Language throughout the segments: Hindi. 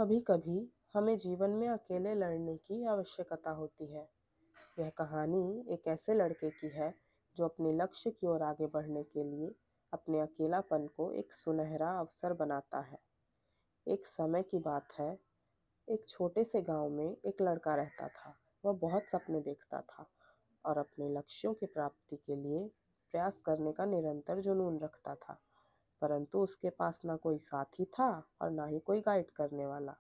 कभी कभी हमें जीवन में अकेले लड़ने की आवश्यकता होती है। यह कहानी एक ऐसे लड़के की है जो अपने लक्ष्य की ओर आगे बढ़ने के लिए अपने अकेलापन को एक सुनहरा अवसर बनाता है। एक समय की बात है, एक छोटे से गांव में एक लड़का रहता था। वह बहुत सपने देखता था और अपने लक्ष्यों की प्राप्ति के लिए प्रयास करने का निरंतर जुनून रखता था। परंतु उसके पास ना कोई साथी था और ना ही कोई गाइड करने वाला।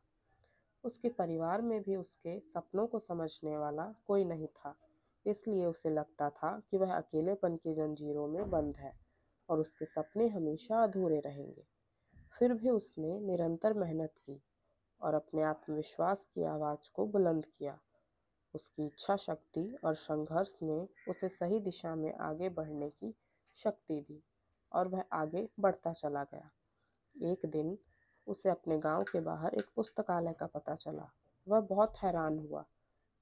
उसके परिवार में भी उसके सपनों को समझने वाला कोई नहीं था। इसलिए उसे लगता था कि वह अकेलेपन की जंजीरों में बंद है और उसके सपने हमेशा अधूरे रहेंगे। फिर भी उसने निरंतर मेहनत की और अपने आत्मविश्वास की आवाज़ को बुलंद किया। उसकी इच्छा शक्ति और संघर्ष ने उसे सही दिशा में आगे बढ़ने की शक्ति दी और वह आगे बढ़ता चला गया। एक दिन उसे अपने गांव के बाहर एक पुस्तकालय का पता चला। वह बहुत हैरान हुआ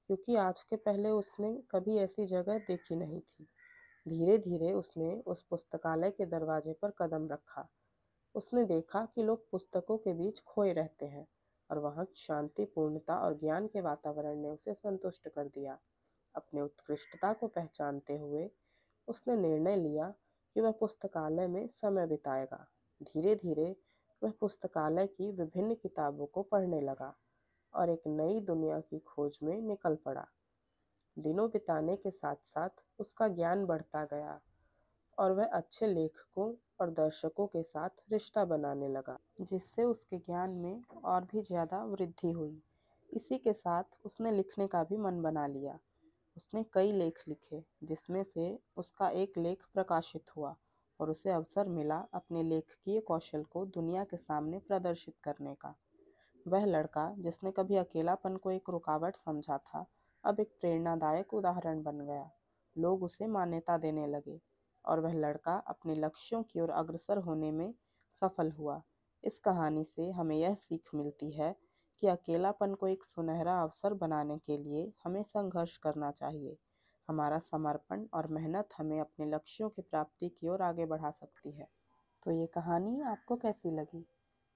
क्योंकि आज के पहले उसने कभी ऐसी जगह देखी नहीं थी। धीरे धीरे उसने उस पुस्तकालय के दरवाजे पर कदम रखा। उसने देखा कि लोग पुस्तकों के बीच खोए रहते हैं और वहाँ की शांति, पूर्णता और ज्ञान के वातावरण ने उसे संतुष्ट कर दिया। अपने उत्कृष्टता को पहचानते हुए उसने निर्णय लिया कि वह पुस्तकालय में समय बिताएगा। धीरे धीरे वह पुस्तकालय की विभिन्न किताबों को पढ़ने लगा और एक नई दुनिया की खोज में निकल पड़ा। दिनों बिताने के साथ साथ उसका ज्ञान बढ़ता गया और वह अच्छे लेखकों और दर्शकों के साथ रिश्ता बनाने लगा, जिससे उसके ज्ञान में और भी ज़्यादा वृद्धि हुई। इसी के साथ उसने लिखने का भी मन बना लिया। उसने कई लेख लिखे, जिसमें से उसका एक लेख प्रकाशित हुआ और उसे अवसर मिला अपने लेखकीय कौशल को दुनिया के सामने प्रदर्शित करने का। वह लड़का जिसने कभी अकेलापन को एक रुकावट समझा था, अब एक प्रेरणादायक उदाहरण बन गया। लोग उसे मान्यता देने लगे और वह लड़का अपने लक्ष्यों की ओर अग्रसर होने में सफल हुआ। इस कहानी से हमें यह सीख मिलती है कि अकेलापन को एक सुनहरा अवसर बनाने के लिए हमें संघर्ष करना चाहिए। हमारा समर्पण और मेहनत हमें अपने लक्ष्यों की प्राप्ति की ओर आगे बढ़ा सकती है। तो ये कहानी आपको कैसी लगी?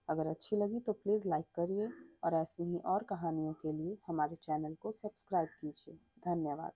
अगर अच्छी लगी तो प्लीज़ लाइक करिए और ऐसी ही और कहानियों के लिए हमारे चैनल को सब्सक्राइब कीजिए। धन्यवाद।